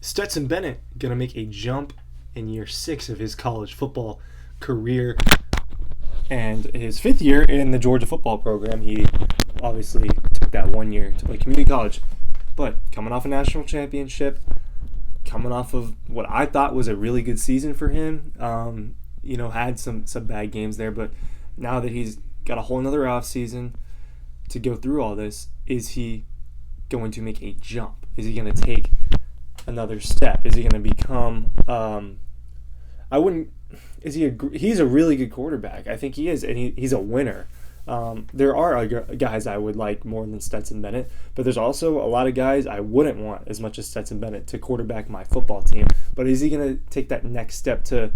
Stetson Bennett going to make a jump in year 6 of his college football career and his 5th year in the Georgia football program. He obviously took that 1 year to play community college, but coming off a national championship, coming off of what I thought was a really good season for him, had some bad games there, but now that he's got a whole nother off season to go through all this, is he going to make a jump? Is he going to take another step? Is he going to become he's a really good quarterback. I think he is, and he's a winner. There are guys I would like more than Stetson Bennett, but there's also a lot of guys I wouldn't want as much as Stetson Bennett to quarterback my football team. But is he going to take that next step to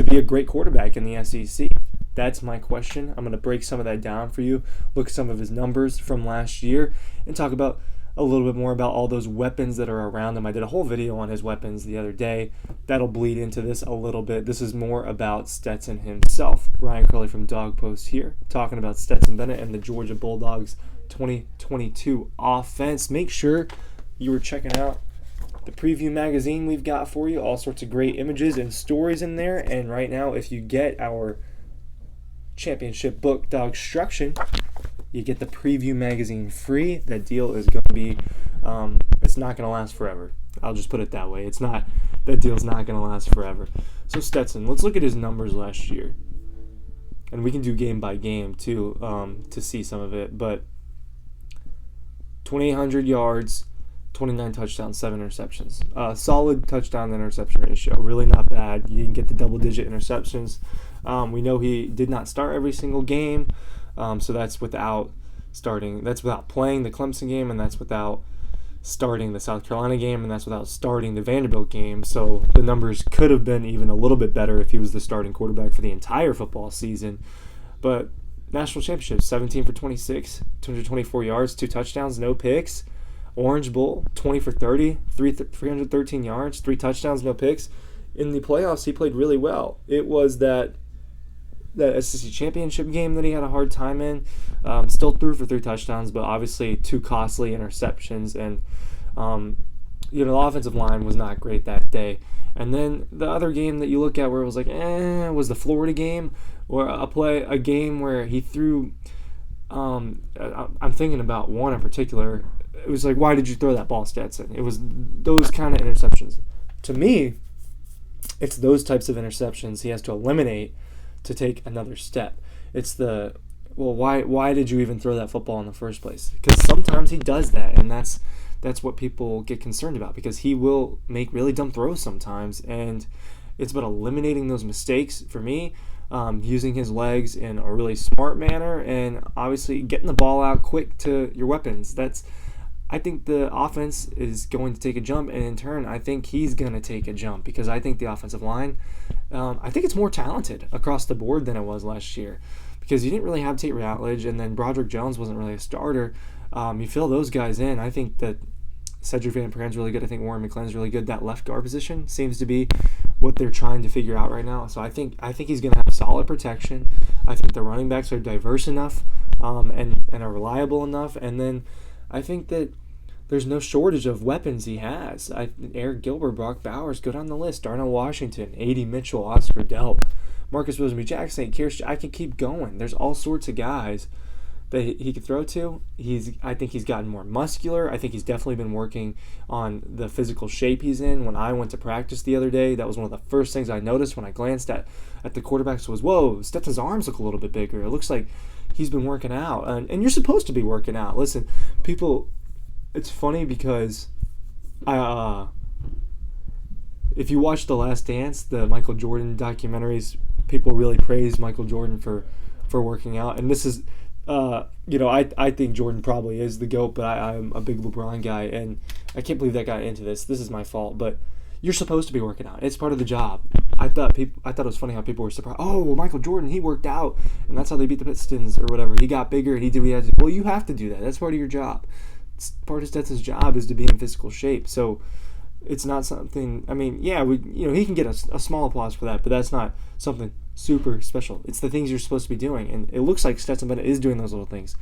be a great quarterback in the SEC? That's my question. I'm going to break some of that down for you, look at some of his numbers from last year, and talk about a little bit more about all those weapons that are around him. I did a whole video on his weapons the other day. That'll bleed into this a little bit. This is more about Stetson himself. Ryan Curley from Dog Post here, talking about Stetson Bennett and the Georgia Bulldogs 2022 offense. Make sure you were checking out the preview magazine we've got for you. All sorts of great images and stories in there. And right now, if you get our championship book, DAWGSTRUCTION, you get the preview magazine free. That deal is going to be, it's not going to last forever. I'll just put it that way. That deal's not going to last forever. So Stetson, let's look at his numbers last year. And we can do game by game too, to see some of it. But 2,800 yards, 29 touchdowns, 7 interceptions. Solid touchdown to interception ratio. Really not bad. You didn't get the double-digit interceptions. We know he did not start every single game. So that's without playing the Clemson game, and that's without starting the South Carolina game, and that's without starting the Vanderbilt game. So the numbers could have been even a little bit better if he was the starting quarterback for the entire football season. But national championship, 17 for 26, 224 yards, 2 touchdowns, no picks. Orange Bowl, 20 for 30, 313 yards, 3 touchdowns, no picks. In the playoffs, he played really well. It was that SEC championship game that he had a hard time in. Still threw for 3 touchdowns, but obviously 2 costly interceptions. And, the offensive line was not great that day. And then the other game that you look at where it was like, was the Florida game, or a game where he threw, I'm thinking about one in particular. It was like, why did you throw that ball, Stetson? It was those kind of interceptions. To me, it's those types of interceptions he has to eliminate to take another step. It's why did you even throw that football in the first place? Because sometimes he does that, and that's what people get concerned about, because he will make really dumb throws sometimes, and it's about eliminating those mistakes for me, using his legs in a really smart manner, and obviously getting the ball out quick to your weapons. I think the offense is going to take a jump, and in turn, I think he's going to take a jump, because I think the offensive line, I think it's more talented across the board than it was last year, because you didn't really have Tate Ratledge, and then Broderick Jones wasn't really a starter. You fill those guys in. I think that Cedric Van Pran's really good. I think Warren McClenn's really good. That left guard position seems to be what they're trying to figure out right now. So I think he's going to have solid protection. I think the running backs are diverse enough, and are reliable enough, and then I think that there's no shortage of weapons he has. Eric Gilbert, Brock Bowers, go down the list. Darnell Washington, A.D. Mitchell, Oscar Delp, Marcus Rosenby-Jackson, I can keep going. There's all sorts of guys that he could throw to. I think he's gotten more muscular. I think he's definitely been working on the physical shape he's in. When I went to practice the other day, that was one of the first things I noticed when I glanced at the quarterbacks was, whoa, Stetson's arms look a little bit bigger. It looks like he's been working out. And you're supposed to be working out. Listen, people... It's funny because if you watch The Last Dance, the Michael Jordan documentaries, people really praise Michael Jordan for working out. And this is, I think Jordan probably is the GOAT, but I'm a big LeBron guy, and I can't believe that got into this. This is my fault, but you're supposed to be working out. It's part of the job. I thought it was funny how people were surprised. Oh, well, Michael Jordan, he worked out, and that's how they beat the Pistons or whatever. He got bigger, and he did what he had to do. Well, you have to do that. That's part of your job. Part of Stetson's job is to be in physical shape. So it's not something. I mean, yeah, he can get a small applause for that, but that's not something super special. It's the things you're supposed to be doing, and it looks like Stetson Bennett is doing those little things.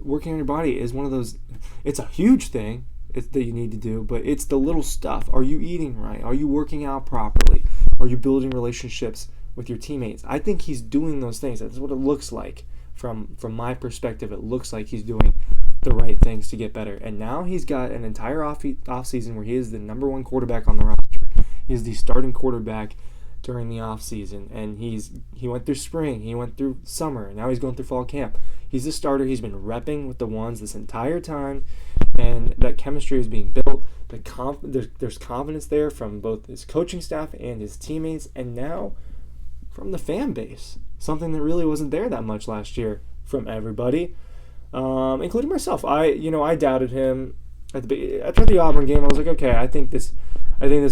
Working on your body is one of those. It's a huge thing. that you need to do, but it's the little stuff. Are you eating right? Are you working out properly? Are you building relationships with your teammates? I think he's doing those things. That's what it looks like from my perspective. It looks like he's doing the right things to get better. And now he's got an entire off season where he is the number one quarterback on the roster. He's the starting quarterback during the off season, and he went through spring, he went through summer, and now he's going through fall camp. He's the starter. He's been repping with the ones this entire time, and that chemistry is being built. There's confidence there from both his coaching staff and his teammates, and now from the fan base, something that really wasn't there that much last year from everybody, including myself. I doubted him after the Auburn game. I was like, okay, I think this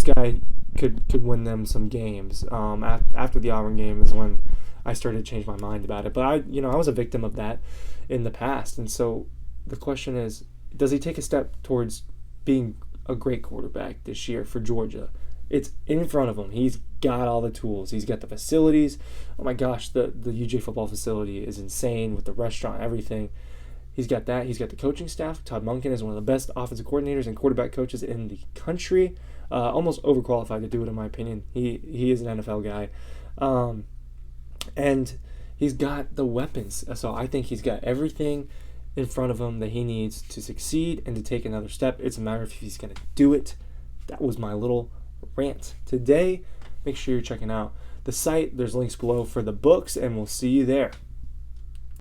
guy could win them some games. After the Auburn game is when I started to change my mind about it. But I was a victim of that in the past. And so the question is, does he take a step towards being a great quarterback this year for Georgia? It's in front of him. He's got all the tools. He's got the facilities. Oh my gosh, the UJ football facility is insane with the restaurant, everything. He's got that. He's got the coaching staff. Todd Monken is one of the best offensive coordinators and quarterback coaches in the country. Almost overqualified to do it, in my opinion. He is an NFL guy. And he's got the weapons. So I think he's got everything in front of him that he needs to succeed and to take another step. It's a matter of if he's going to do it. That was my little rant today. Make sure you're checking out the site. There's links below for the books, and we'll see you there.